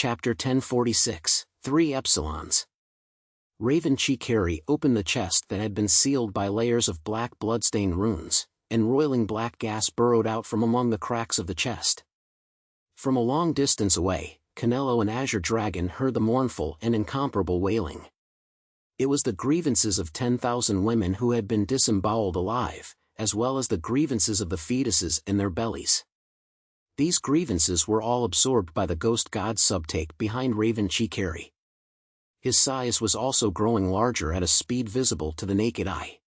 Chapter 1046, 3 Epsilons. Raven Chikari opened the chest that had been sealed by layers of black bloodstained runes, and roiling black gas burrowed out from among the cracks of the chest. From a long distance away, Canelo and Azure Dragon heard the mournful and incomparable wailing. It was the grievances of 10,000 women who had been disemboweled alive, as well as the grievances of the fetuses in their bellies. These grievances were all absorbed by the ghost god's subtake behind Raven Chikari. His size was also growing larger at a speed visible to the naked eye.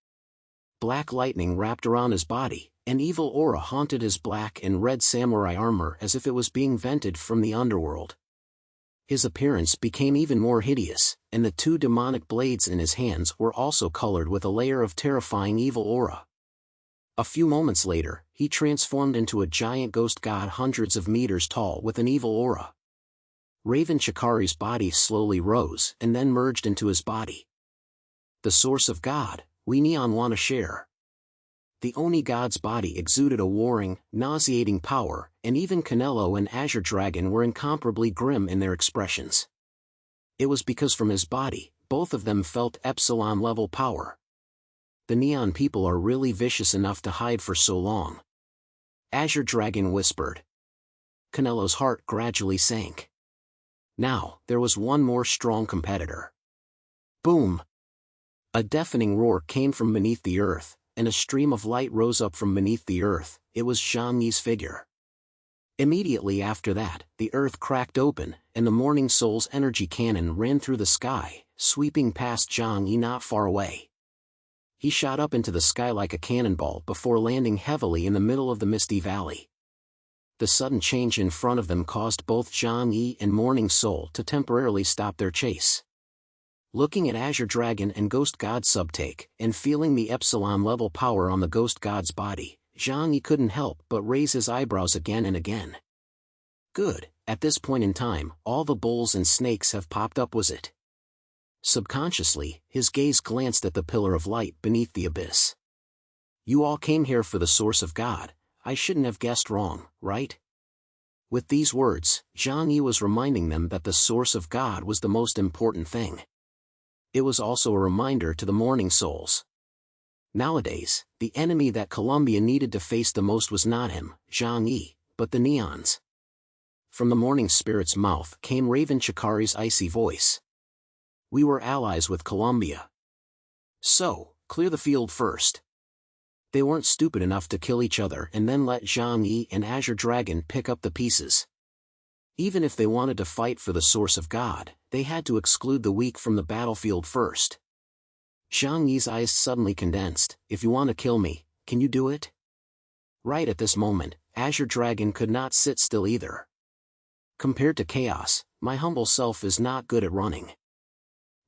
Black lightning wrapped around his body, an evil aura haunted his black and red samurai armor as if it was being vented from the underworld. His appearance became even more hideous, and the 2 demonic blades in his hands were also colored with a layer of terrifying evil aura. A few moments later, he transformed into a giant ghost god hundreds of meters tall with an evil aura. Raven Chikari's body slowly rose and then merged into his body. The source of God, we neon want to share. The Oni god's body exuded a warring, nauseating power, and even Canelo and Azure Dragon were incomparably grim in their expressions. It was because from his body, both of them felt Epsilon-level power. The neon people are really vicious enough to hide for so long. Azure Dragon whispered. Canelo's heart gradually sank. Now, there was one more strong competitor. Boom! A deafening roar came from beneath the earth, and a stream of light rose up from beneath the earth. It was Jangi's figure. Immediately after that, the earth cracked open, and the Morning Soul's energy cannon ran through the sky, sweeping past Jangi not far away. He shot up into the sky like a cannonball before landing heavily in the middle of the misty valley. The sudden change in front of them caused both Jangi and Morning Soul to temporarily stop their chase. Looking at Azure Dragon and Ghost God subtake, and feeling the Epsilon-level power on the Ghost God's body, Jangi couldn't help but raise his eyebrows again and again. Good, at this point in time, all the bulls and snakes have popped up, was it? Subconsciously, his gaze glanced at the pillar of light beneath the abyss. You all came here for the source of God. I shouldn't have guessed wrong, right? With these words, Jangi was reminding them that the source of God was the most important thing. It was also a reminder to the Morning Souls. Nowadays, the enemy that Columbia needed to face the most was not him, Jangi, but the neons. From the Morning Spirit's mouth came Raven Chikari's icy voice. We were allies with Columbia. So, clear the field first. They weren't stupid enough to kill each other and then let Jangi and Azure Dragon pick up the pieces. Even if they wanted to fight for the source of God, they had to exclude the weak from the battlefield first. Jangi's eyes suddenly condensed. If you want to kill me, can you do it? Right at this moment, Azure Dragon could not sit still either. Compared to chaos, my humble self is not good at running.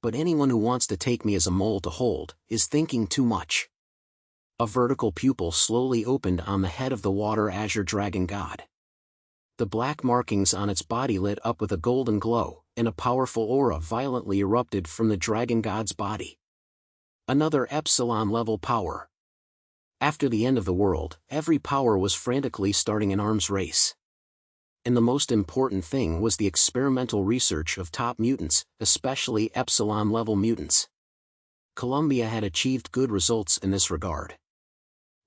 But anyone who wants to take me as a mole to hold is thinking too much. A vertical pupil slowly opened on the head of the water Azure Dragon god. The black markings on its body lit up with a golden glow, and a powerful aura violently erupted from the dragon god's body. Another Epsilon-level power. After the end of the world, every power was frantically starting an arms race. And the most important thing was the experimental research of top mutants, especially Epsilon-level mutants. Columbia had achieved good results in this regard.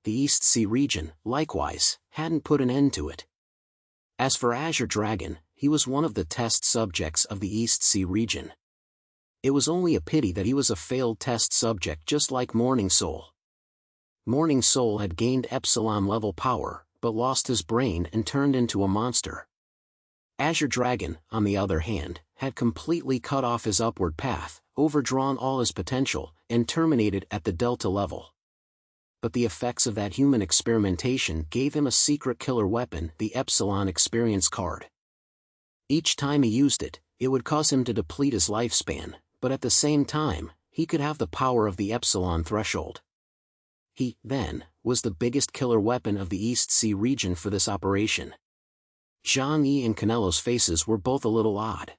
The East Sea region, likewise, hadn't put an end to it. As for Azure Dragon, he was one of the test subjects of the East Sea region. It was only a pity that he was a failed test subject just like Morning Soul. Morning Soul had gained Epsilon-level power, but lost his brain and turned into a monster. Azure Dragon, on the other hand, had completely cut off his upward path, overdrawn all his potential, and terminated at the Delta level. But the effects of that human experimentation gave him a secret killer weapon, the Epsilon Experience Card. Each time he used it, it would cause him to deplete his lifespan, but at the same time, he could have the power of the Epsilon threshold. He, then, was the biggest killer weapon of the East Sea region for this operation. Jangi and Canelo's faces were both a little odd.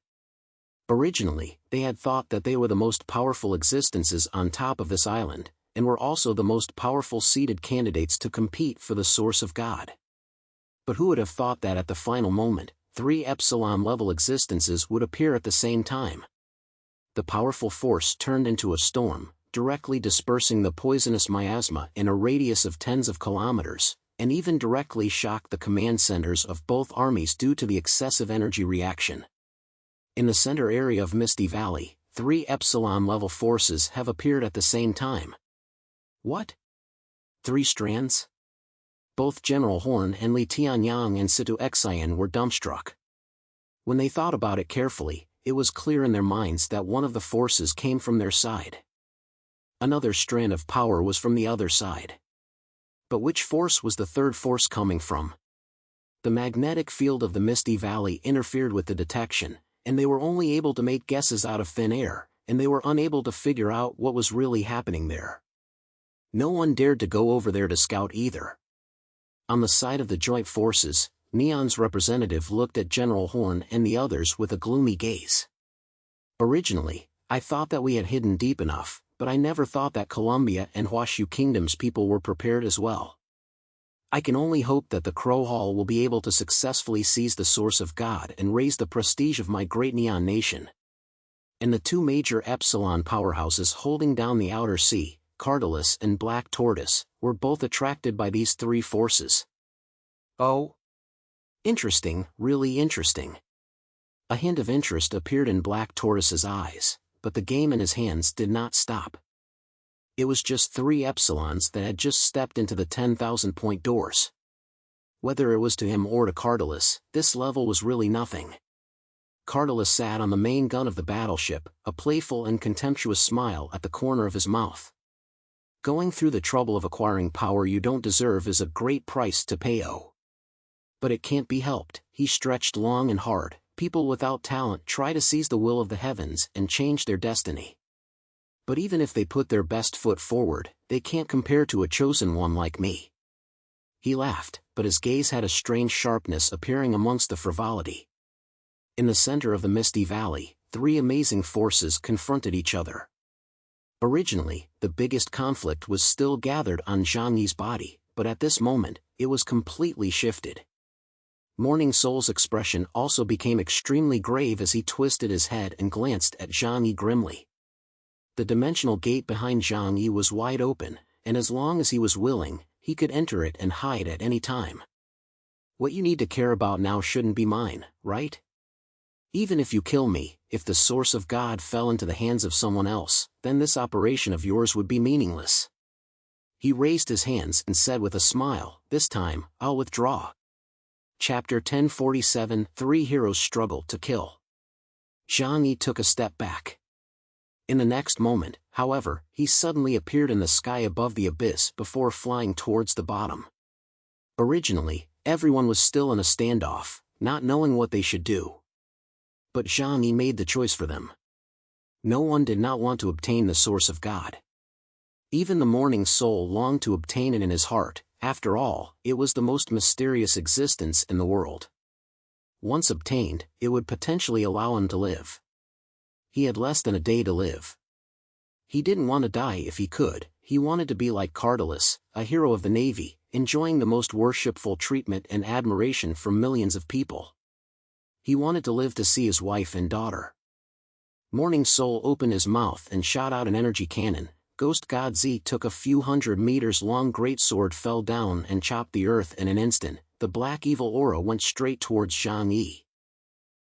Originally, they had thought that they were the most powerful existences on top of this island, and were also the most powerful seeded candidates to compete for the source of God. But who would have thought that at the final moment, 3 epsilon-level existences would appear at the same time. The powerful force turned into a storm, directly dispersing the poisonous miasma in a radius of tens of kilometers, and even directly shocked the command centers of both armies due to the excessive energy reaction. In the center area of Misty Valley, 3 epsilon-level forces have appeared at the same time. What? 3 strands? Both General Horn and Li Tianyang and Situ Xian were dumbstruck. When they thought about it carefully, it was clear in their minds that one of the forces came from their side. Another strand of power was from the other side. But which force was the third force coming from? The magnetic field of the Misty Valley interfered with the detection, and they were only able to make guesses out of thin air, and they were unable to figure out what was really happening there. No one dared to go over there to scout either. On the side of the joint forces, Neon's representative looked at General Horn and the others with a gloomy gaze. Originally, I thought that we had hidden deep enough, but I never thought that Columbia and Huashu Kingdom's people were prepared as well. I can only hope that the Crow Hall will be able to successfully seize the source of God and raise the prestige of my great Neon nation. And the 2 major Epsilon powerhouses holding down the Outer Sea, Cardalus and Black Tortoise, were both attracted by these 3 forces. Oh? Interesting, really interesting. A hint of interest appeared in Black Tortoise's eyes, but the game in his hands did not stop. It was just 3 epsilons that had just stepped into the 10,000-point doors. Whether it was to him or to Cardalus, this level was really nothing. Cardalus sat on the main gun of the battleship, a playful and contemptuous smile at the corner of his mouth. Going through the trouble of acquiring power you don't deserve is a great price to pay. But it can't be helped, he stretched long and hard. People without talent try to seize the will of the heavens and change their destiny. But even if they put their best foot forward, they can't compare to a chosen one like me. He laughed, but his gaze had a strange sharpness appearing amongst the frivolity. In the center of the Misty Valley, 3 amazing forces confronted each other. Originally, the biggest conflict was still gathered on Jangi's body, but at this moment, it was completely shifted. Morning Soul's expression also became extremely grave as he twisted his head and glanced at Jangi grimly. The dimensional gate behind Jangi was wide open, and as long as he was willing, he could enter it and hide at any time. What you need to care about now shouldn't be mine, right? Even if you kill me, if the source of God fell into the hands of someone else, then this operation of yours would be meaningless. He raised his hands and said with a smile, "This time, I'll withdraw." Chapter 1047, 3 Heroes Struggle to Kill. Jangi took a step back. In the next moment, however, he suddenly appeared in the sky above the abyss before flying towards the bottom. Originally, everyone was still in a standoff, not knowing what they should do. But Jangi made the choice for them. No one did not want to obtain the source of God. Even the Morning Soul longed to obtain it in his heart. After all, it was the most mysterious existence in the world. Once obtained, it would potentially allow him to live. He had less than a day to live. He didn't want to die if he could. He wanted to be like Cardalus, a hero of the Navy, enjoying the most worshipful treatment and admiration from millions of people. He wanted to live to see his wife and daughter. Morning Soul opened his mouth and shot out an energy cannon. Ghost God Z took a few hundred meters long greatsword, fell down and chopped the earth in an instant. The black evil aura went straight towards Jangi.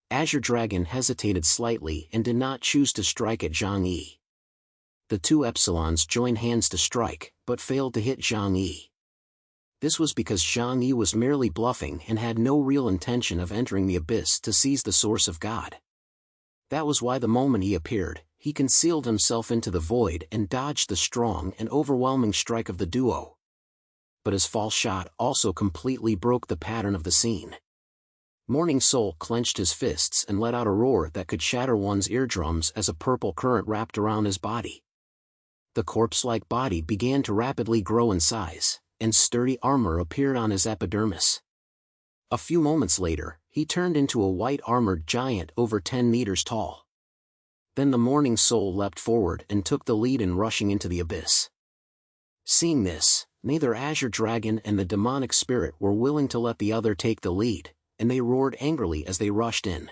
Azure Dragon hesitated slightly and did not choose to strike at Jangi. The 2 epsilons joined hands to strike, but failed to hit Jangi. This was because Jangi was merely bluffing and had no real intention of entering the abyss to seize the source of God. That was why the moment he appeared, he concealed himself into the void and dodged the strong and overwhelming strike of the duo. But his false shot also completely broke the pattern of the scene. Morning Soul clenched his fists and let out a roar that could shatter one's eardrums as a purple current wrapped around his body. The corpse-like body began to rapidly grow in size, and sturdy armor appeared on his epidermis. A few moments later, he turned into a white armored giant over 10 meters tall. Then the Morning Soul leapt forward and took the lead in rushing into the abyss. Seeing this, neither Azure Dragon and the demonic spirit were willing to let the other take the lead, and they roared angrily as they rushed in.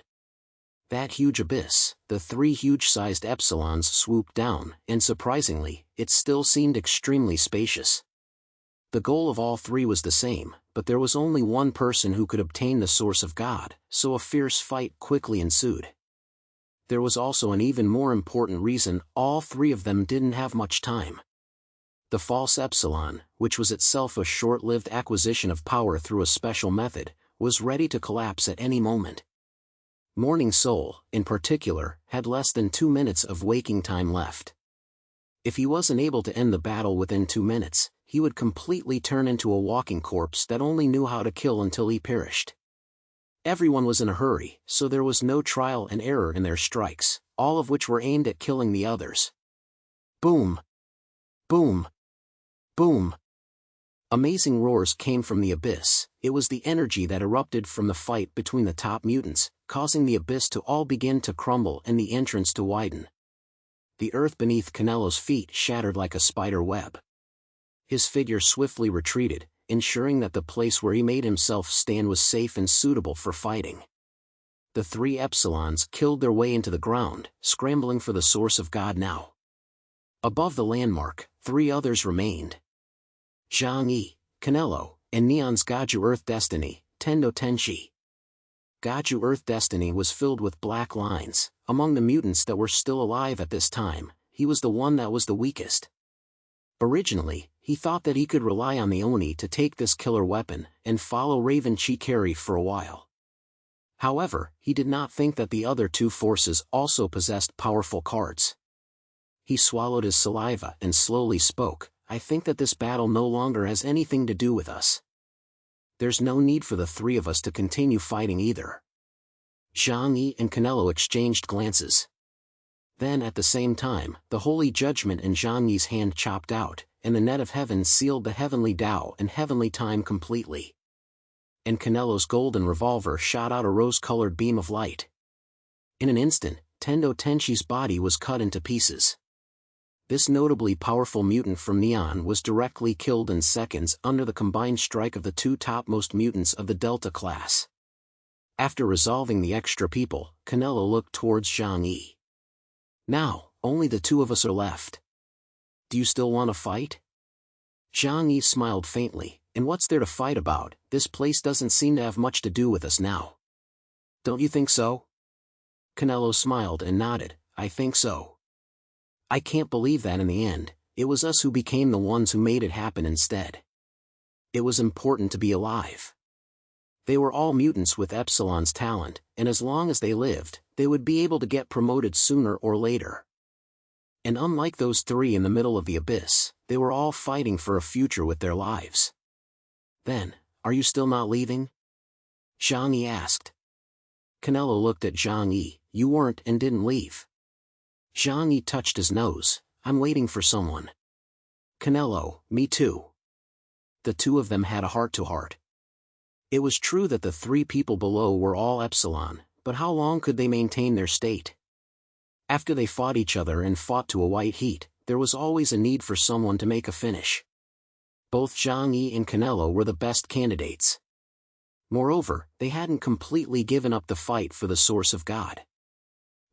That huge abyss, the 3 huge-sized epsilons swooped down, and surprisingly, it still seemed extremely spacious. The goal of all 3 was the same, but there was only one person who could obtain the source of God, so a fierce fight quickly ensued. There was also an even more important reason: all 3 of them didn't have much time. The false epsilon, which was itself a short-lived acquisition of power through a special method, was ready to collapse at any moment. Morning Soul, in particular, had less than 2 minutes of waking time left. If he wasn't able to end the battle within 2 minutes, he would completely turn into a walking corpse that only knew how to kill until he perished. Everyone was in a hurry, so there was no trial and error in their strikes, all of which were aimed at killing the others. Boom! Boom! Boom! Amazing roars came from the abyss. It was the energy that erupted from the fight between the top mutants, causing the abyss to all begin to crumble and the entrance to widen. The earth beneath Canelo's feet shattered like a spider web. His figure swiftly retreated, ensuring that the place where he made himself stand was safe and suitable for fighting. The 3 epsilons killed their way into the ground, scrambling for the source of God now. Above the landmark, 3 others remained. Jangi, Canelo, and Neon's Gaju Earth Destiny, Tendo Tenshi. Gaju Earth Destiny was filled with black lines. Among the mutants that were still alive at this time, he was the one that was the weakest. Originally, he thought that he could rely on the Oni to take this killer weapon and follow Raven Chikari for a while. However, he did not think that the other 2 forces also possessed powerful cards. He swallowed his saliva and slowly spoke, "I think that this battle no longer has anything to do with us. There's no need for the 3 of us to continue fighting either." Jangi and Canelo exchanged glances. Then at the same time, the holy judgment in Jangi's hand chopped out, and the net of heaven sealed the heavenly Tao and heavenly time completely. And Canelo's golden revolver shot out a rose-colored beam of light. In an instant, Tendo Tenshi's body was cut into pieces. This notably powerful mutant from Neon was directly killed in seconds under the combined strike of the 2 topmost mutants of the Delta class. After resolving the extra people, Canelo looked towards Jangi. "Now, only the 2 of us are left. Do you still want to fight?" Jangi smiled faintly. "And what's there to fight about? This place doesn't seem to have much to do with us now." "Don't you think so?" Canelo smiled and nodded. "I think so. I can't believe that in the end, it was us who became the ones who made it happen instead. It was important to be alive. They were all mutants with Epsilon's talent, and as long as they lived, they would be able to get promoted sooner or later. And unlike those 3 in the middle of the abyss, they were all fighting for a future with their lives." "Then, are you still not leaving?" Jangi asked. Canelo looked at Jangi. "You weren't and didn't leave." Jangi touched his nose. "I'm waiting for someone." Canelo, "Me too." The 2 of them had a heart-to-heart. It was true that the 3 people below were all Epsilon, but how long could they maintain their state? After they fought each other and fought to a white heat, there was always a need for someone to make a finish. Both Jangi and Canelo were the best candidates. Moreover, they hadn't completely given up the fight for the source of God.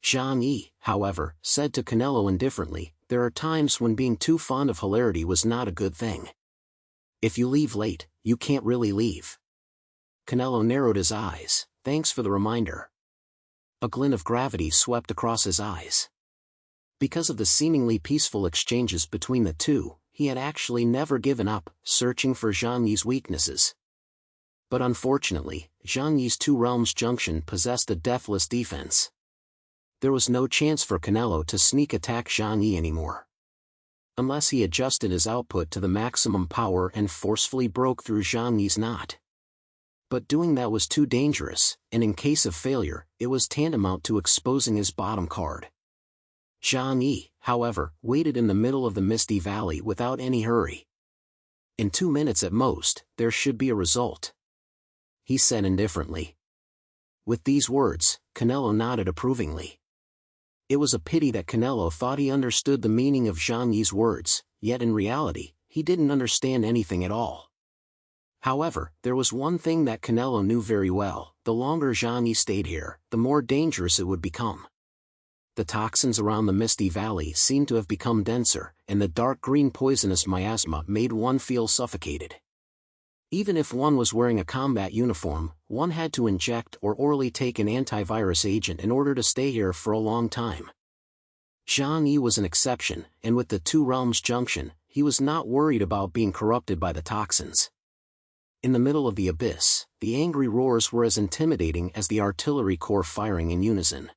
Jangi, however, said to Canelo indifferently, "There are times when being too fond of hilarity was not a good thing. If you leave late, you can't really leave." Canelo narrowed his eyes. "Thanks for the reminder." A glint of gravity swept across his eyes. Because of the seemingly peaceful exchanges between the 2, he had actually never given up, searching for Zhangyi's weaknesses. But unfortunately, Zhangyi's 2 realms junction possessed a deathless defense. There was no chance for Canelo to sneak attack Zhangyi anymore. Unless he adjusted his output to the maximum power and forcefully broke through Zhangyi's knot. But doing that was too dangerous, and in case of failure, it was tantamount to exposing his bottom card. Jangi, however, waited in the middle of the misty valley without any hurry. "In 2 minutes at most, there should be a result," he said indifferently. With these words, Canelo nodded approvingly. It was a pity that Canelo thought he understood the meaning of Zhangyi's words, yet in reality, he didn't understand anything at all. However, there was one thing that Canelo knew very well: the longer Jangi stayed here, the more dangerous it would become. The toxins around the Misty Valley seemed to have become denser, and the dark green poisonous miasma made one feel suffocated. Even if one was wearing a combat uniform, one had to inject or orally take an antivirus agent in order to stay here for a long time. Jangi was an exception, and with the two realms junction, he was not worried about being corrupted by the toxins. In the middle of the abyss, the angry roars were as intimidating as the artillery corps firing in unison.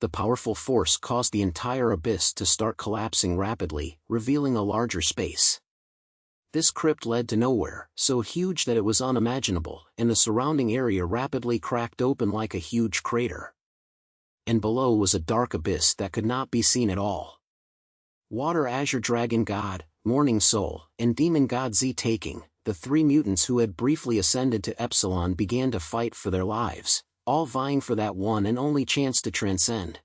The powerful force caused the entire abyss to start collapsing rapidly, revealing a larger space. This crypt led to nowhere, so huge that it was unimaginable, and the surrounding area rapidly cracked open like a huge crater. And below was a dark abyss that could not be seen at all. Water Azure Dragon God, Morning Soul, and Demon God Z taking, the three mutants who had briefly ascended to Epsilon, began to fight for their lives, all vying for that one and only chance to transcend.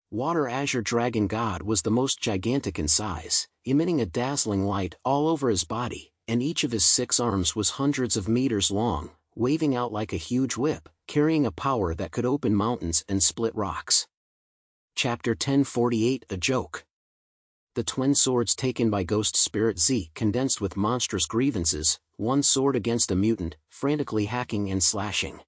Water Azure Dragon God was the most gigantic in size, emitting a dazzling light all over his body, and each of his 6 arms was hundreds of meters long, waving out like a huge whip, carrying a power that could open mountains and split rocks. Chapter 1048 A Joke. The twin swords taken by Ghost Spirit Z condensed with monstrous grievances, one sword against a mutant, frantically hacking and slashing.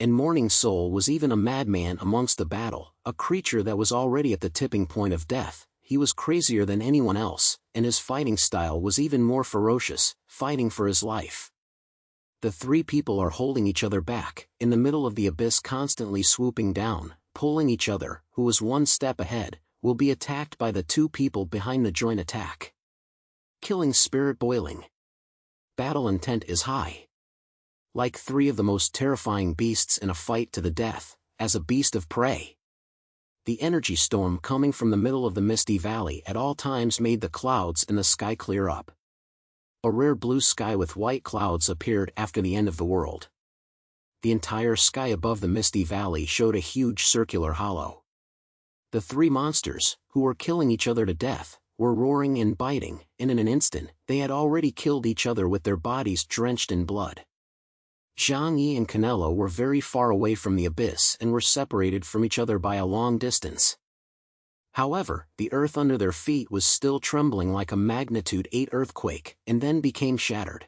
And Morning Soul was even a madman amongst the battle, a creature that was already at the tipping point of death. He was crazier than anyone else, and his fighting style was even more ferocious, fighting for his life. The three people are holding each other back, in the middle of the abyss, constantly swooping down, pulling each other. Who was one step ahead, will be attacked by the two people behind the joint attack. Killing spirit boiling. Battle intent is high. Like 3 of the most terrifying beasts in a fight to the death, as a beast of prey. The energy storm coming from the middle of the Misty Valley at all times made the clouds in the sky clear up. A rare blue sky with white clouds appeared after the end of the world. The entire sky above the Misty Valley showed a huge circular hollow. The 3 monsters, who were killing each other to death, were roaring and biting, and in an instant, they had already killed each other with their bodies drenched in blood. Jangi and Canelo were very far away from the abyss and were separated from each other by a long distance. However, the earth under their feet was still trembling like a magnitude 8 earthquake, and then became shattered.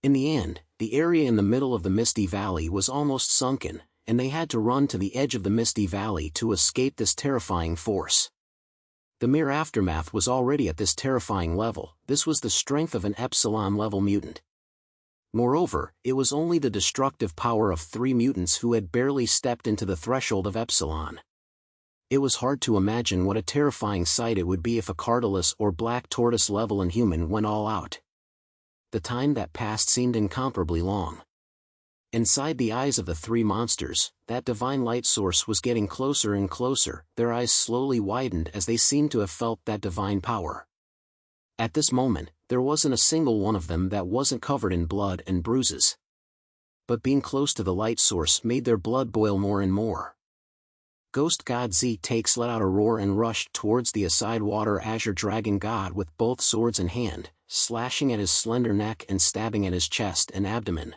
In the end, the area in the middle of the Misty Valley was almost sunken, and they had to run to the edge of the Misty Valley to escape this terrifying force. The mere aftermath was already at this terrifying level. This was the strength of an Epsilon-level mutant. Moreover, it was only the destructive power of 3 mutants who had barely stepped into the threshold of Epsilon. It was hard to imagine what a terrifying sight it would be if a Cardalus or Black Tortoise-level inhuman went all out. The time that passed seemed incomparably long. Inside the eyes of the 3 monsters, that divine light source was getting closer and closer. Their eyes slowly widened as they seemed to have felt that divine power. At this moment, there wasn't a single one of them that wasn't covered in blood and bruises. But being close to the light source made their blood boil more and more. Ghost God Z takes let out a roar and rushed towards the aside Water Azure Dragon God with both swords in hand, slashing at his slender neck and stabbing at his chest and abdomen.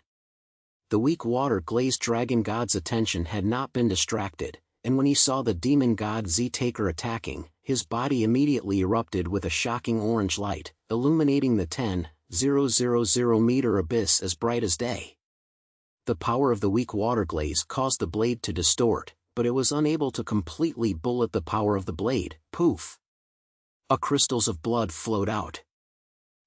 The weak Water Glazed Dragon God's attention had not been distracted, and when he saw the Demon God Z Taker attacking, his body immediately erupted with a shocking orange light, illuminating the 10,000 meter abyss as bright as day. The power of the weak water glaze caused the blade to distort, but it was unable to completely bullet the power of the blade. Poof! Crystals of blood flowed out.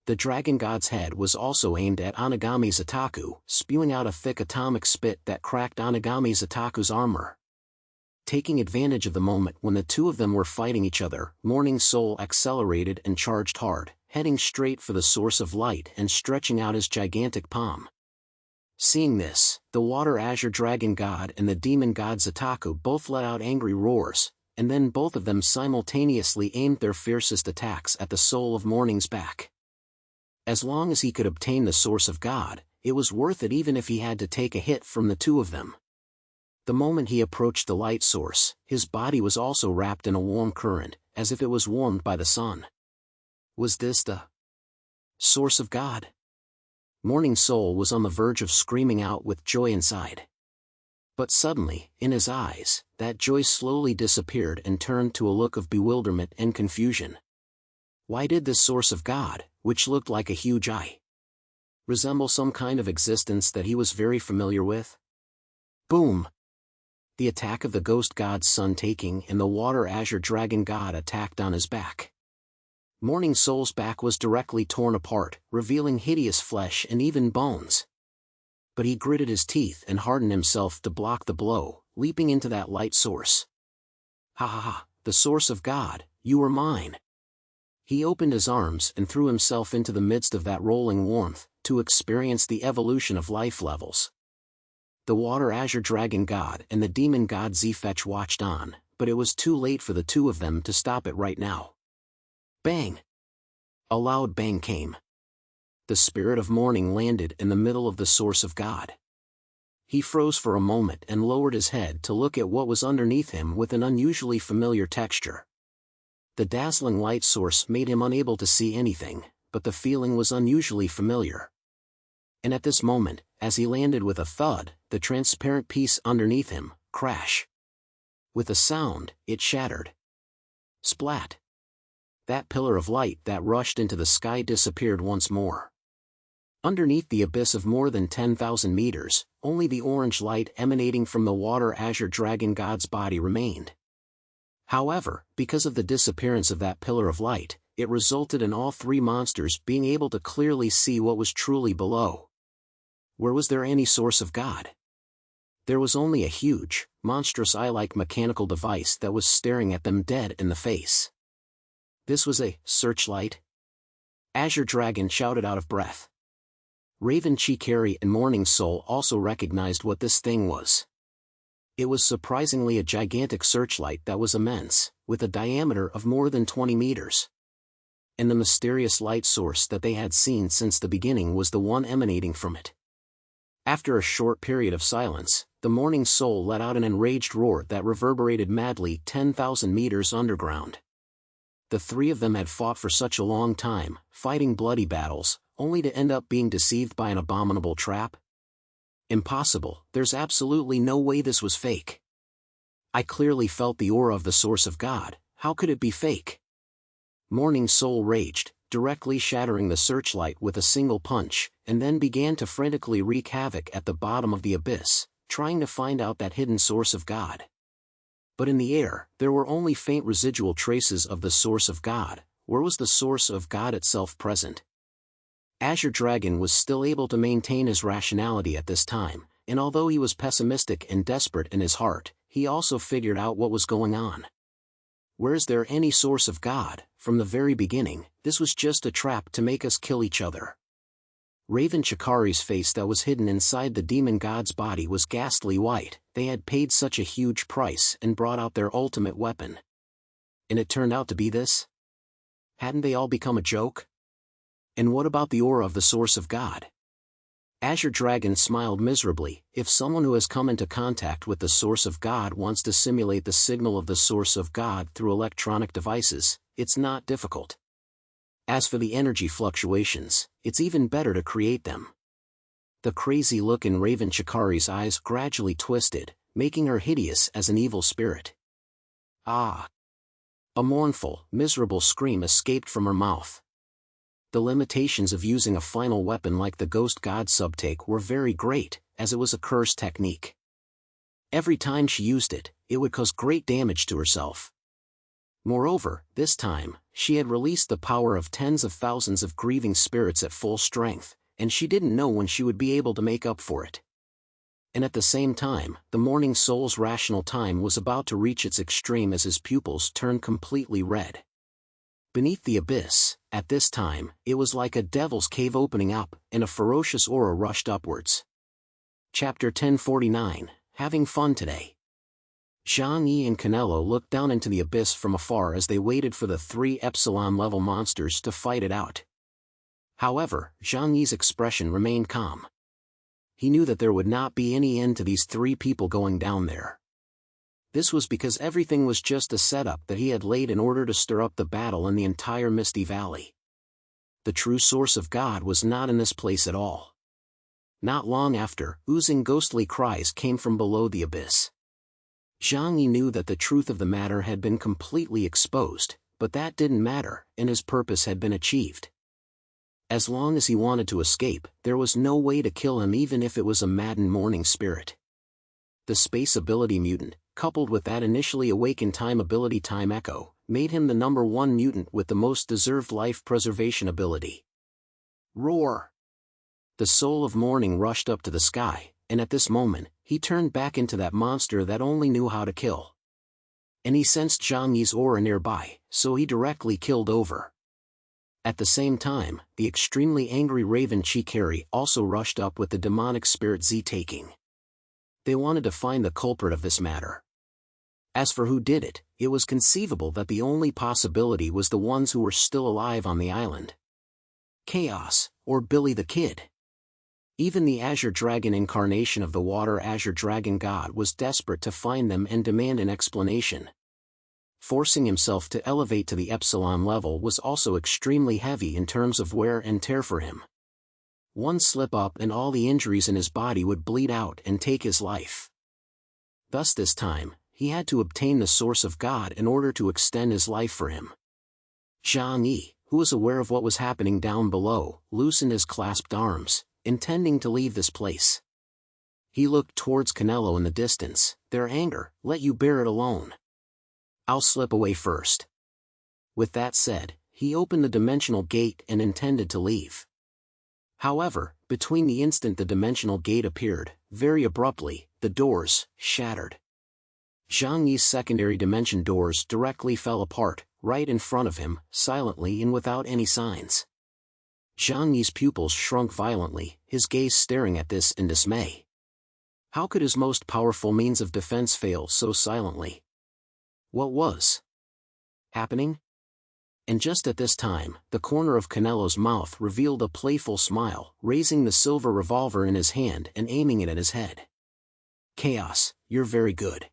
The dragon god's head was also aimed at Anagami Zataku, spewing out a thick atomic spit that cracked Anagami Zataku's armor. Taking advantage of the moment when the two of them were fighting each other, Morning Soul accelerated and charged hard, heading straight for the source of light and stretching out his gigantic palm. Seeing this, the Water Azure Dragon God and the Demon God Zataku both let out angry roars, and then both of them simultaneously aimed their fiercest attacks at the soul of Morning's back. As long as he could obtain the source of God, it was worth it even if he had to take a hit from the two of them. The moment he approached the light source, his body was also wrapped in a warm current, as if it was warmed by the sun. Was this the source of God? Morning Soul was on the verge of screaming out with joy inside. But suddenly, in his eyes, that joy slowly disappeared and turned to a look of bewilderment and confusion. Why did this source of God, which looked like a huge eye, resemble some kind of existence that he was very familiar with? Boom! The attack of the ghost god's son taking and the water azure dragon god attacked on his back. Morning Soul's back was directly torn apart, revealing hideous flesh and even bones. But he gritted his teeth and hardened himself to block the blow, leaping into that light source. Ha ha ha, the source of God, you are mine. He opened his arms and threw himself into the midst of that rolling warmth, to experience the evolution of life levels. The water azure dragon god and the demon god Zfetch watched on, but it was too late for the two of them to stop it right now. Bang! A loud bang came. The spirit of morning landed in the middle of the source of God. He froze for a moment and lowered his head to look at what was underneath him with an unusually familiar texture. The dazzling light source made him unable to see anything, but the feeling was unusually familiar. And at this moment, as he landed with a thud, the transparent piece underneath him, crash. With a sound, it shattered. Splat! That pillar of light that rushed into the sky disappeared once more. Underneath the abyss of more than 10,000 meters, only the orange light emanating from the water azure dragon god's body remained. However, because of the disappearance of that pillar of light, it resulted in all three monsters being able to clearly see what was truly below. Where was there any source of God? There was only a huge, monstrous eye-like mechanical device that was staring at them dead in the face. This was a searchlight? Azure Dragon shouted out of breath. Raven Chikari and Morning Soul also recognized what this thing was. It was surprisingly a gigantic searchlight that was immense, with a diameter of more than 20 meters. And the mysterious light source that they had seen since the beginning was the one emanating from it. After a short period of silence, the Morning Soul let out an enraged roar that reverberated madly 10,000 meters underground. The three of them had fought for such a long time, fighting bloody battles, only to end up being deceived by an abominable trap? Impossible, there's absolutely no way this was fake. I clearly felt the aura of the source of God, how could it be fake? Morning Soul raged, directly shattering the searchlight with a single punch, and then began to frantically wreak havoc at the bottom of the abyss, trying to find out that hidden source of God. But in the air, there were only faint residual traces of the source of God. Where was the source of God itself present? Azure Dragon was still able to maintain his rationality at this time, and although he was pessimistic and desperate in his heart, he also figured out what was going on. Where is there any source of God? From the very beginning, this was just a trap to make us kill each other. Raven Chikari's face that was hidden inside the demon god's body was ghastly white. They had paid such a huge price and brought out their ultimate weapon. And it turned out to be this? Hadn't they all become a joke? And what about the aura of the source of God? Azure Dragon smiled miserably. If someone who has come into contact with the source of God wants to simulate the signal of the source of God through electronic devices, it's not difficult. As for the energy fluctuations, it's even better to create them. The crazy look in Raven Chikari's eyes gradually twisted, making her hideous as an evil spirit. Ah! A mournful, miserable scream escaped from her mouth. The limitations of using a final weapon like the Ghost God subtake were very great, as it was a curse technique. Every time she used it, it would cause great damage to herself. Moreover, this time, she had released the power of tens of thousands of grieving spirits at full strength, and she didn't know when she would be able to make up for it. And at the same time, the Morning Soul's rational time was about to reach its extreme as his pupils turned completely red. Beneath the abyss, at this time, it was like a devil's cave opening up, and a ferocious aura rushed upwards. Chapter 1049, Having Fun Today. Jangi and Canelo looked down into the abyss from afar as they waited for the three Epsilon-level monsters to fight it out. However, Jangi's expression remained calm. He knew that there would not be any end to these three people going down there. This was because everything was just a setup that he had laid in order to stir up the battle in the entire Misty Valley. The true source of God was not in this place at all. Not long after, oozing ghostly cries came from below the abyss. Jangi knew that the truth of the matter had been completely exposed, but that didn't matter, and his purpose had been achieved. As long as he wanted to escape, there was no way to kill him even if it was a maddened morning spirit. The space ability mutant, coupled with that initially awakened time ability Time Echo, made him the #1 mutant with the most deserved life preservation ability. Roar! The soul of morning rushed up to the sky, and at this moment, he turned back into that monster that only knew how to kill. And he sensed Jangi's aura nearby, so he directly killed over. At the same time, the extremely angry Raven Chikari also rushed up with the demonic spirit Z taking. They wanted to find the culprit of this matter. As for who did it, it was conceivable that the only possibility was the ones who were still alive on the island. Chaos, or Billy the Kid. Even the Azure Dragon incarnation of the Water Azure Dragon God was desperate to find them and demand an explanation. Forcing himself to elevate to the Epsilon level was also extremely heavy in terms of wear and tear for him. One slip up and all the injuries in his body would bleed out and take his life. Thus this time, he had to obtain the source of God in order to extend his life for him. Jangi, who was aware of what was happening down below, loosened his clasped arms, intending to leave this place. He looked towards Canelo in the distance. Their anger, let you bear it alone. I'll slip away first. With that said, he opened the dimensional gate and intended to leave. However, between the instant the dimensional gate appeared, very abruptly, the doors shattered. Jangi's secondary dimension doors directly fell apart, right in front of him, silently and without any signs. Jangi's pupils shrunk violently, his gaze staring at this in dismay. How could his most powerful means of defense fail so silently? What was happening? And just at this time, the corner of Canelo's mouth revealed a playful smile, raising the silver revolver in his hand and aiming it at his head. Chaos, you're very good.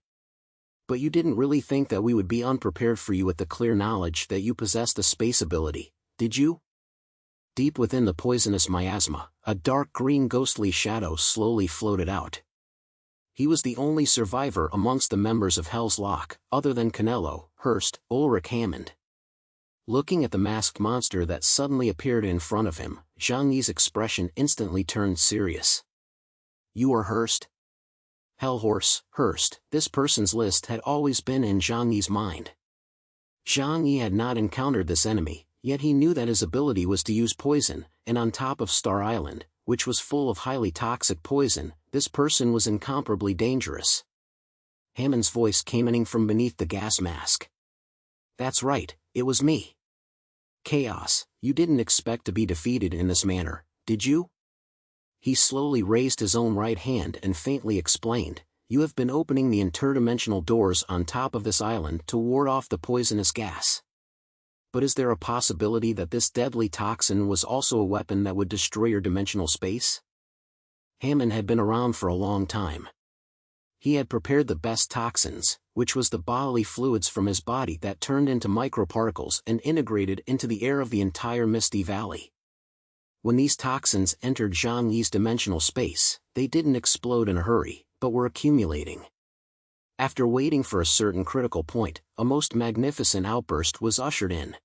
But you didn't really think that we would be unprepared for you with the clear knowledge that you possess the space ability, did you? Deep within the poisonous miasma, a dark green ghostly shadow slowly floated out. He was the only survivor amongst the members of Hell's Lock, other than Canelo, Hurst, Ulrich Hammond. Looking at the masked monster that suddenly appeared in front of him, Jangi's expression instantly turned serious. You are Hurst? Hellhorse, Hurst, this person's list had always been in Jangi's mind. Jangi had not encountered this enemy, yet he knew that his ability was to use poison, and on top of Star Island, which was full of highly toxic poison, this person was incomparably dangerous. Hammond's voice came in from beneath the gas mask. That's right, it was me. Chaos, you didn't expect to be defeated in this manner, did you? He slowly raised his own right hand and faintly explained, you have been opening the interdimensional doors on top of this island to ward off the poisonous gas. But is there a possibility that this deadly toxin was also a weapon that would destroy your dimensional space? Hammond had been around for a long time. He had prepared the best toxins, which was the bodily fluids from his body that turned into microparticles and integrated into the air of the entire Misty Valley. When these toxins entered Jangi's dimensional space, they didn't explode in a hurry, but were accumulating. After waiting for a certain critical point, a most magnificent outburst was ushered in.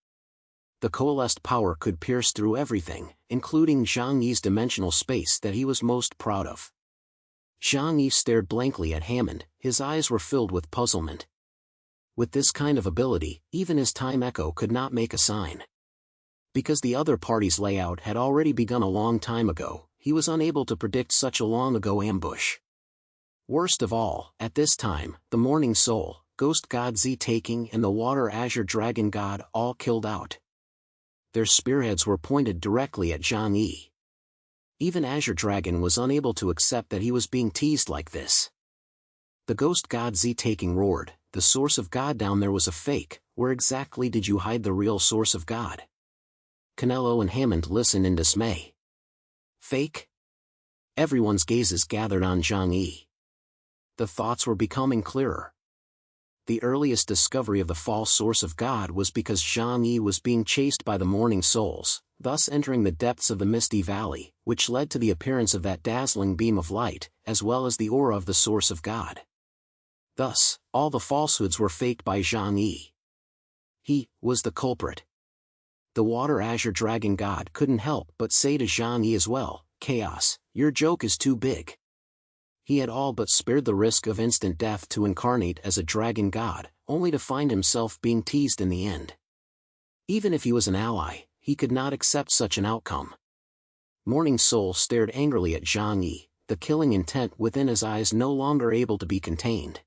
The coalesced power could pierce through everything, including Jangi's dimensional space that he was most proud of. Jangi stared blankly at Hammond, his eyes were filled with puzzlement. With this kind of ability, even his time echo could not make a sign. Because the other party's layout had already begun a long time ago, he was unable to predict such a long-ago ambush. Worst of all, at this time, the Morning Soul, Ghost God Z taking and the Water Azure Dragon God all killed out. Their spearheads were pointed directly at Jangi. Even Azure Dragon was unable to accept that he was being teased like this. The Ghost God Z taking roared, the source of God down there was a fake, where exactly did you hide the real source of God? Canelo and Hammond listened in dismay. Fake? Everyone's gazes gathered on Jangi. The thoughts were becoming clearer. The earliest discovery of the false source of God was because Jangi was being chased by the Morning Souls, thus entering the depths of the misty valley, which led to the appearance of that dazzling beam of light, as well as the aura of the source of God. Thus, all the falsehoods were faked by Jangi. He was the culprit. The water azure dragon god couldn't help but say to Jangi as well, "Chaos, your joke is too big." He had all but spared the risk of instant death to incarnate as a dragon god, only to find himself being teased in the end. Even if he was an ally, he could not accept such an outcome. Morning Soul stared angrily at Jangi, the killing intent within his eyes no longer able to be contained.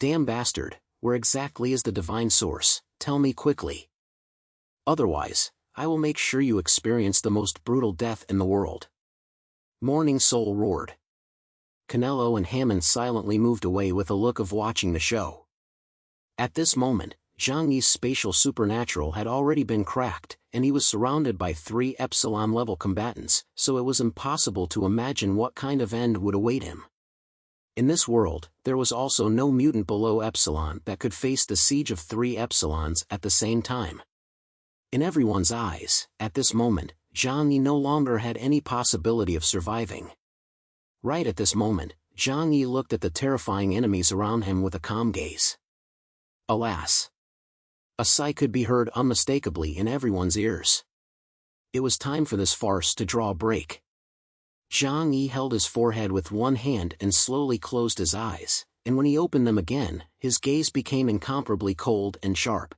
"Damn bastard, where exactly is the divine source? Tell me quickly. Otherwise, I will make sure you experience the most brutal death in the world." Morning Soul roared. Canelo and Hammond silently moved away with a look of watching the show. At this moment, Zhangyi's spatial supernatural had already been cracked, and he was surrounded by 3 Epsilon-level combatants, so it was impossible to imagine what kind of end would await him. In this world, there was also no mutant below Epsilon that could face the siege of 3 Epsilons at the same time. In everyone's eyes, at this moment, Zhangyi no longer had any possibility of surviving. Right at this moment, Zhangyi looked at the terrifying enemies around him with a calm gaze. Alas! A sigh could be heard unmistakably in everyone's ears. It was time for this farce to draw a break. Zhangyi held his forehead with one hand and slowly closed his eyes, and when he opened them again, his gaze became incomparably cold and sharp.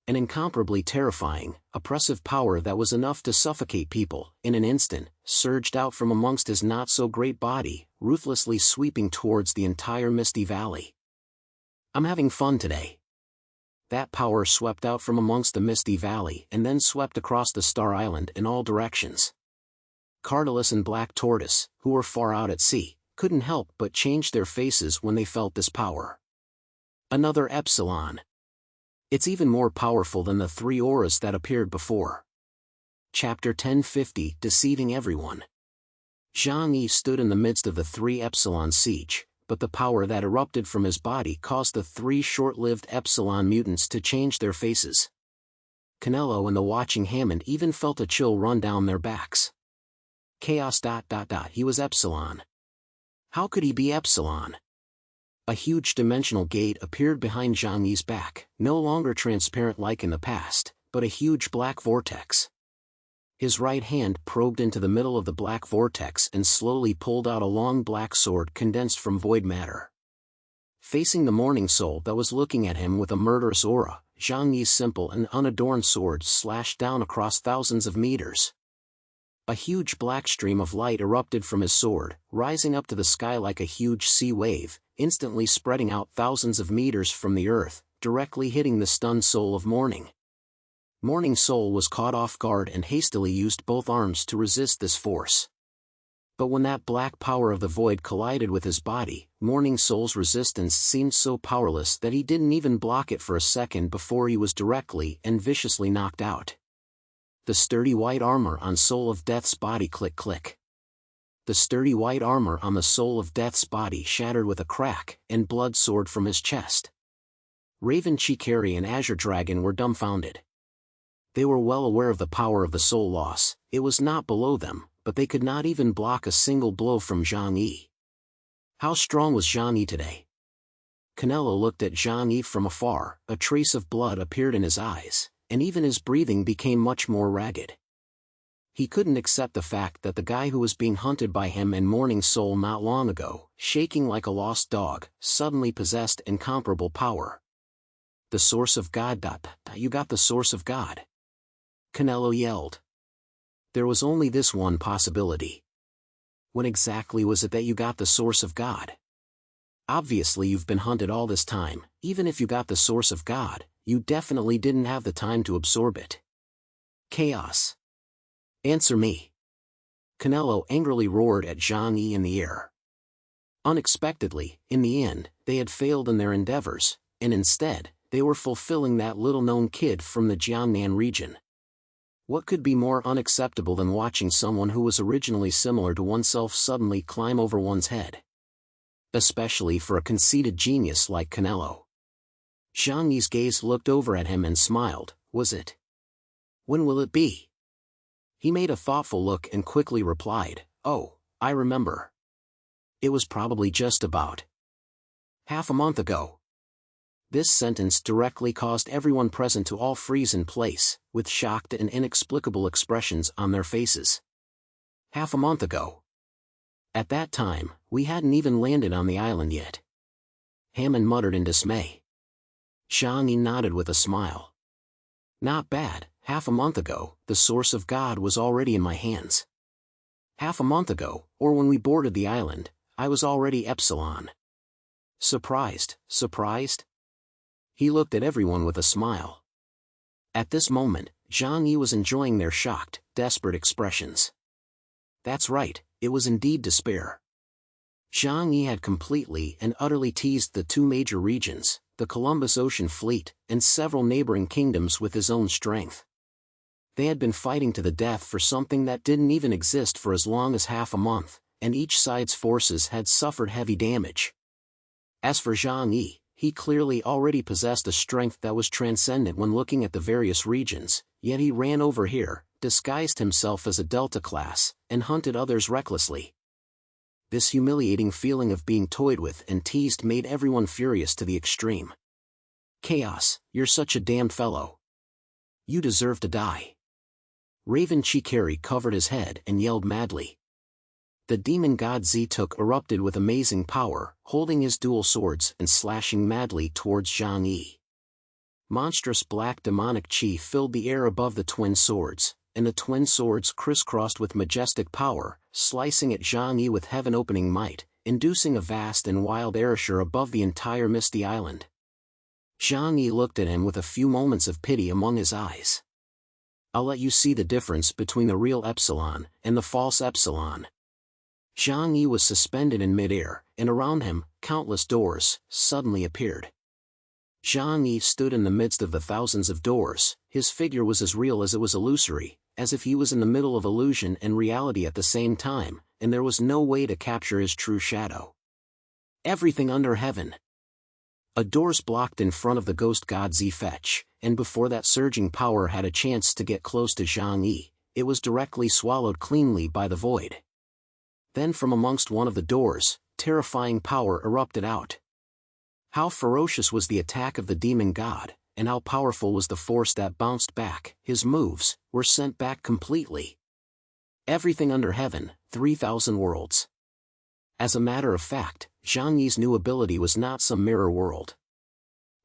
An incomparably terrifying, oppressive power that was enough to suffocate people, in an instant, surged out from amongst his not-so-great body, ruthlessly sweeping towards the entire misty valley. "I'm having fun today." That power swept out from amongst the misty valley and then swept across the Star Island in all directions. Cardalus and Black Tortoise, who were far out at sea, couldn't help but change their faces when they felt this power. Another Epsilon. It's even more powerful than the 3 auras that appeared before. Chapter 1050, Deceiving Everyone. Zhangyi stood in the midst of the 3 Epsilon siege, but the power that erupted from his body caused the 3 short-lived Epsilon mutants to change their faces. Canelo and the watching Hammond even felt a chill run down their backs. Chaos. He was Epsilon. How could he be Epsilon? A huge dimensional gate appeared behind Zhangyi's back, no longer transparent like in the past, but a huge black vortex. His right hand probed into the middle of the black vortex and slowly pulled out a long black sword condensed from void matter. Facing the Morning Soul that was looking at him with a murderous aura, Zhangyi's simple and unadorned sword slashed down across thousands of meters. A huge black stream of light erupted from his sword, rising up to the sky like a huge sea wave, instantly spreading out thousands of meters from the earth, directly hitting the stunned soul of Morning. Morning Soul was caught off guard and hastily used both arms to resist this force. But when that black power of the void collided with his body, Morning Soul's resistance seemed so powerless that he didn't even block it for a second before he was directly and viciously knocked out. The sturdy white armor on Soul of Death's body click. The sturdy white armor on the Soul of Death's body shattered with a crack, and blood soared from his chest. Raven Chikari and Azure Dragon were dumbfounded. They were well aware of the power of the soul loss, it was not below them, but they could not even block a single blow from Zhangyi. How strong was Zhangyi today? Canelo looked at Zhangyi from afar, a trace of blood appeared in his eyes, and even his breathing became much more ragged. He couldn't accept the fact that the guy who was being hunted by him and Morning Soul not long ago, shaking like a lost dog, suddenly possessed incomparable power. The source of God. You got the source of God. Canelo yelled. There was only this one possibility. When exactly was it that you got the source of God? Obviously you've been hunted all this time, even if you got the source of God, you definitely didn't have the time to absorb it. Chaos. Answer me. Canelo angrily roared at Zhangyi in the air. Unexpectedly, in the end, they had failed in their endeavors, and instead, they were fulfilling that little-known kid from the Jiangnan region. What could be more unacceptable than watching someone who was originally similar to oneself suddenly climb over one's head? Especially for a conceited genius like Canelo. Zhangyi's gaze looked over at him and smiled. Was it? When will it be? He made a thoughtful look and quickly replied, "Oh, I remember. It was probably just about half a month ago." This sentence directly caused everyone present to all freeze in place, with shocked and inexplicable expressions on their faces. Half a month ago. At that time, we hadn't even landed on the island yet. Hammond muttered in dismay. Jangi nodded with a smile. Not bad. Half a month ago, the source of God was already in my hands. Half a month ago, or when we boarded the island, I was already Epsilon. Surprised? He looked at everyone with a smile. At this moment, Jangi was enjoying their shocked, desperate expressions. That's right, it was indeed despair. Jangi had completely and utterly teased the two major regions, the Columbus Ocean Fleet, and several neighboring kingdoms with his own strength. They had been fighting to the death for something that didn't even exist for as long as half a month, and each side's forces had suffered heavy damage. As for Jangi, he clearly already possessed a strength that was transcendent when looking at the various regions, yet he ran over here, disguised himself as a Delta class, and hunted others recklessly. This humiliating feeling of being toyed with and teased made everyone furious to the extreme. Chaos, you're such a damned fellow. You deserve to die. Raven Chikari covered his head and yelled madly. The demon god Ztuk erupted with amazing power, holding his dual swords and slashing madly towards Jangi. Monstrous black demonic chi filled the air above the twin swords, and the twin swords crisscrossed with majestic power, slicing at Jangi with heaven-opening might, inducing a vast and wild erasure above the entire misty island. Jangi looked at him with a few moments of pity among his eyes. I'll let you see the difference between the real Epsilon and the false Epsilon. Jangi was suspended in midair, and around him, countless doors suddenly appeared. Jangi stood in the midst of the thousands of doors. His figure was as real as it was illusory, as if he was in the middle of illusion and reality at the same time, and there was no way to capture his true shadow. Everything under heaven. A doors blocked in front of the ghost god Zfetch, and before that surging power had a chance to get close to Jangi, it was directly swallowed cleanly by the void. Then from amongst one of the doors, terrifying power erupted out. How ferocious was the attack of the demon god, and how powerful was the force that bounced back. His moves were sent back completely. Everything under heaven, 3,000 worlds. As a matter of fact, Jangi's new ability was not some mirror world.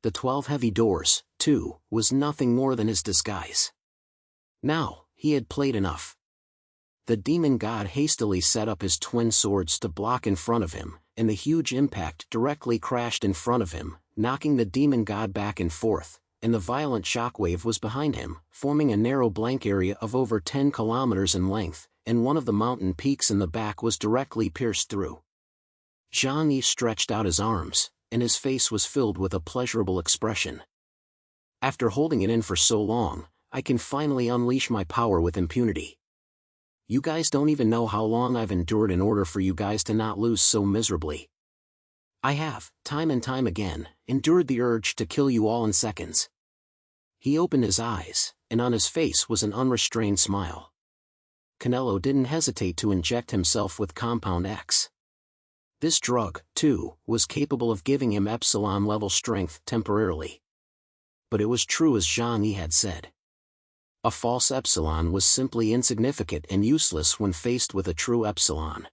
The 12 heavy doors, too, was nothing more than his disguise. Now, he had played enough. The demon god hastily set up his twin swords to block in front of him, and the huge impact directly crashed in front of him, knocking the demon god back and forth, and the violent shockwave was behind him, forming a narrow blank area of over 10 kilometers in length, and one of the mountain peaks in the back was directly pierced through. Jangi stretched out his arms, and his face was filled with a pleasurable expression. After holding it in for so long, I can finally unleash my power with impunity. You guys don't even know how long I've endured in order for you guys to not lose so miserably. I have, time and time again, endured the urge to kill you all in seconds. He opened his eyes, and on his face was an unrestrained smile. Canelo didn't hesitate to inject himself with Compound X. This drug, too, was capable of giving him Epsilon-level strength temporarily. But it was true as Jangi had said. A false Epsilon was simply insignificant and useless when faced with a true Epsilon.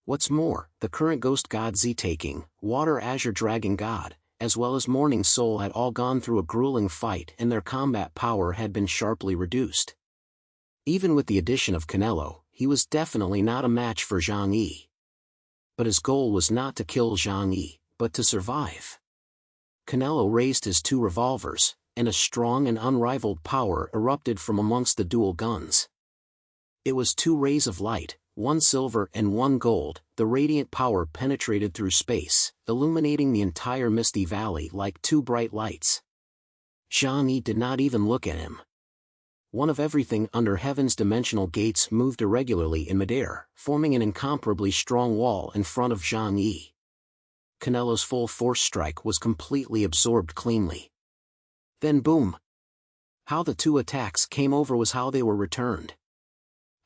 What's more, the current ghost god Z-Taking, Water Azure Dragon God, as well as Morning Soul had all gone through a grueling fight and their combat power had been sharply reduced. Even with the addition of Canelo, he was definitely not a match for Jangi. But his goal was not to kill Jangi, but to survive. Canelo raised his 2 revolvers, and a strong and unrivaled power erupted from amongst the dual guns. It was 2 rays of light, 1 silver and 1 gold. The radiant power penetrated through space, illuminating the entire misty valley like 2 bright lights. Jangi did not even look at him. One of everything under heaven's dimensional gates moved irregularly in midair, forming an incomparably strong wall in front of Jangi. Canelo's full force strike was completely absorbed cleanly. Then boom! How the 2 attacks came over was how they were returned.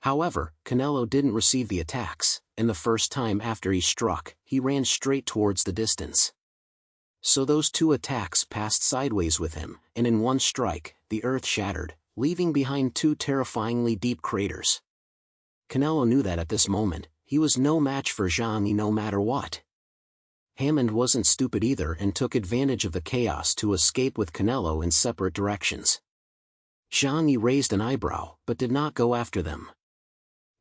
However, Canelo didn't receive the attacks, and the first time after he struck, he ran straight towards the distance. So those two attacks passed sideways with him, and in one strike, the earth shattered, leaving behind two terrifyingly deep craters. Canelo knew that at this moment, he was no match for Jangi no matter what. Hammond wasn't stupid either and took advantage of the chaos to escape with Canelo in separate directions. Jangi raised an eyebrow, but did not go after them.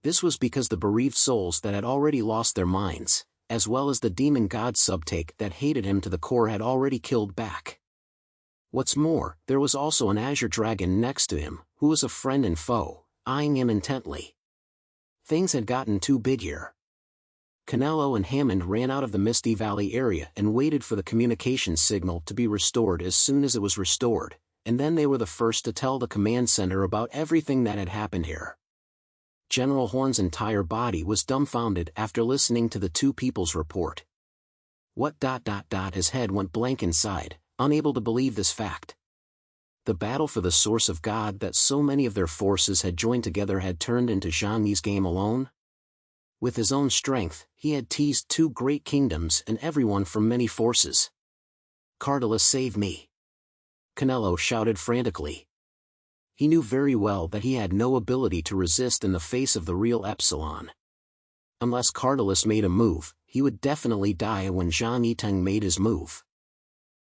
This was because the bereaved souls that had already lost their minds, as well as the demon god subtake that hated him to the core, had already killed back. What's more, there was also an azure dragon next to him, who was a friend and foe, eyeing him intently. Things had gotten too big here. Canelo and Hammond ran out of the Misty Valley area and waited for the communication signal to be restored as soon as it was restored, and then they were the first to tell the command center about everything that had happened here. General Horn's entire body was dumbfounded after listening to the two people's report. His head went blank inside, unable to believe this fact. The battle for the source of God that so many of their forces had joined together had turned into Jangi's game alone? With his own strength, he had teased two great kingdoms and everyone from many forces. "Cardalus, save me!" Canelo shouted frantically. He knew very well that he had no ability to resist in the face of the real Epsilon. Unless Cardalus made a move, he would definitely die when Jangi made his move.